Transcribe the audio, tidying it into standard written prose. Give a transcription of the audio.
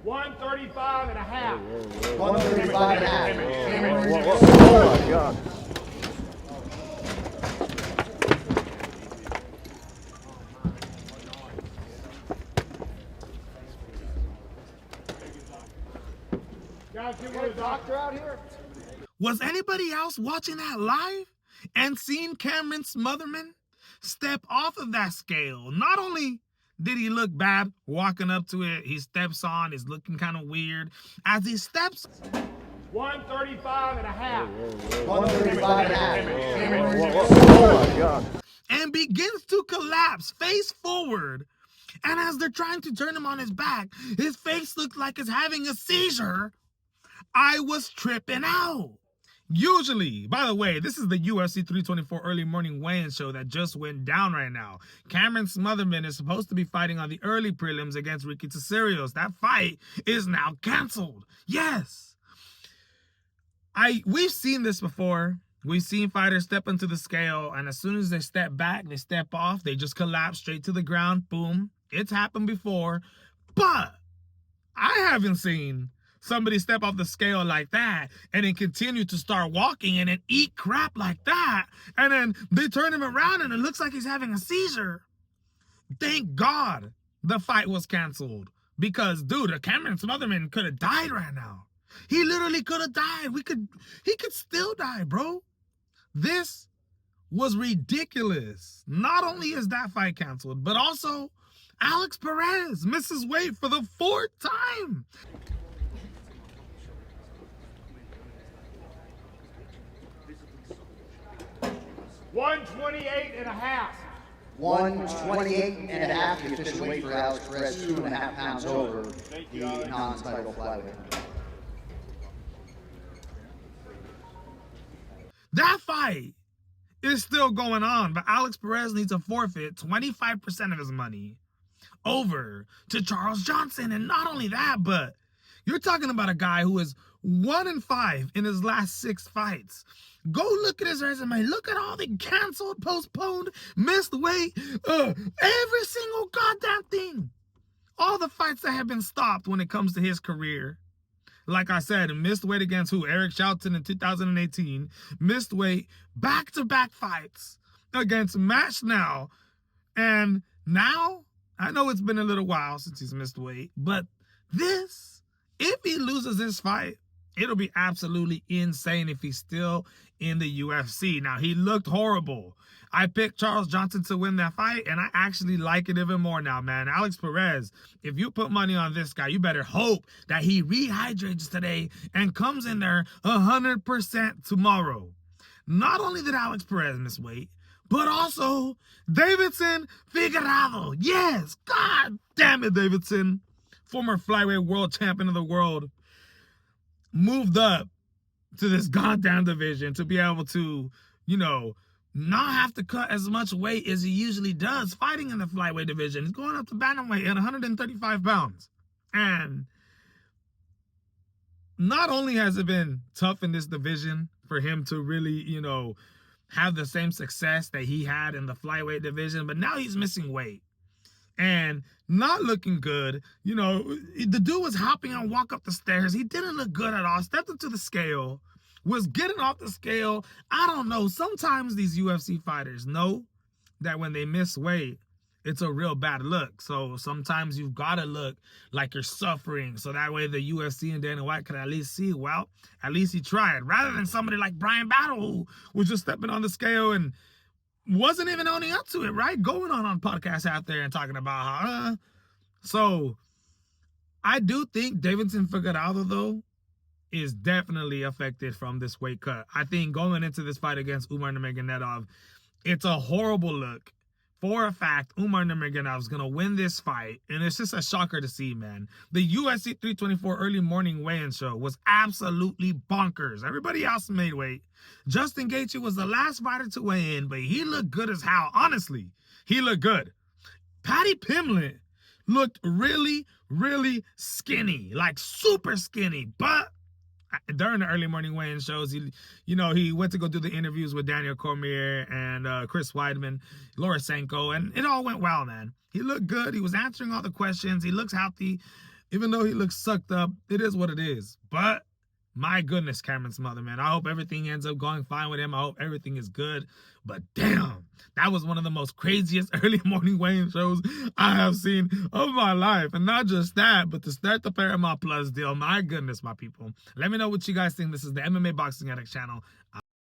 135 and a half. 135 and a half. Oh my God. Guys, get a doctor out here. Was anybody else watching that live and seeing Cameron Smotherman step off of that scale? Not only did he look bad walking up to it, he steps on, he's looking kind of weird. As he steps... 135 and a half. 135 and a half. Oh my God. And begins to collapse face forward. And as they're trying to turn him on his back, his face looked like it's having a seizure. I was tripping out. Usually, by the way, this is the UFC 324 early morning weigh-in show that just went down right now. Cameron Smotherman is supposed to be fighting on the early prelims against Ricky Teserios. That fight is now canceled. Yes. We've seen this before. We've seen fighters step into the scale, and as soon as they step back, they step off, they just collapse straight to the ground. Boom. It's happened before. But I haven't seen somebody step off the scale like that and then continue to start walking and then eat crap like that. And then they turn him around and it looks like he's having a seizure. Thank God the fight was canceled. Because, dude, Cameron Smotherman could have died right now. He literally could have died. He could still die, bro. This was ridiculous. Not only is that fight canceled, but also Alex Perez misses weight for the 4th time. 128 and a half. 128 and a half. The official weight for Alex Perez, 2.5 pounds over the non-title flyweight. That fight is still going on, but Alex Perez needs to forfeit 25% of his money over to Charles Johnson. And not only that, but you're talking about a guy who is 1-5 in his last 6 fights. Go look at his resume. Look at all the canceled, postponed, missed weight. Every single goddamn thing. All the fights that have been stopped when it comes to his career. Like I said, missed weight against who? Eric Shelton in 2018. Missed weight, back-to-back fights against Matt Schnell. And now, I know it's been a little while since he's missed weight, but this, if he loses this fight, it'll be absolutely insane if he's still in the UFC. Now, he looked horrible. I picked Charles Johnson to win that fight, and I actually like it even more now, man. Alex Perez, if you put money on this guy, you better hope that he rehydrates today and comes in there 100% tomorrow. Not only did Alex Perez miss weight, but also Deiveson Figueiredo. Yes, God damn it, Deiveson. Former flyweight world champion of the world. Moved up to this goddamn division to be able to, you know, not have to cut as much weight as he usually does fighting in the flyweight division. He's going up to bantamweight at 135 pounds. And not only has it been tough in this division for him to really, you know, have the same success that he had in the flyweight division, but now he's missing weight and not looking good. You know, the dude was hopping and walk up the stairs. He didn't look good at all. Stepped into the scale, was getting off the scale. I don't know. Sometimes these UFC fighters know that when they miss weight, it's a real bad look. So sometimes you've got to look like you're suffering. So that way the UFC and Dana White can at least see, well, at least he tried. Rather than somebody like Brian Battle who was just stepping on the scale and wasn't even owning up to it, right? Going on podcasts out there and talking about how, So I do think Deiveson Figueiredo, though, is definitely affected from this weight cut. I think going into this fight against Umar Nurmagomedov, it's a horrible look. For a fact, Umar Nurmagomedov is going to win this fight, and it's just a shocker to see, man. The UFC 324 early morning weigh-in show was absolutely bonkers. Everybody else made weight. Justin Gaethje was the last fighter to weigh in, but he looked good as hell. Honestly, he looked good. Paddy Pimblett looked really, really skinny, like super skinny, but during the early morning weigh-in shows, he went to go do the interviews with Daniel Cormier and Chris Weidman, Lorisenko, and it all went well, man. He looked good. He was answering all the questions. He looks healthy. Even though he looks sucked up, it is what it is. But my goodness, Cameron Smotherman. I hope everything ends up going fine with him. I hope everything is good. But damn, that was one of the most craziest early morning weigh-in shows I have seen of my life. And not just that, but to start the Paramount Plus deal. My goodness, my people. Let me know what you guys think. This is the MMA Boxing Addict channel.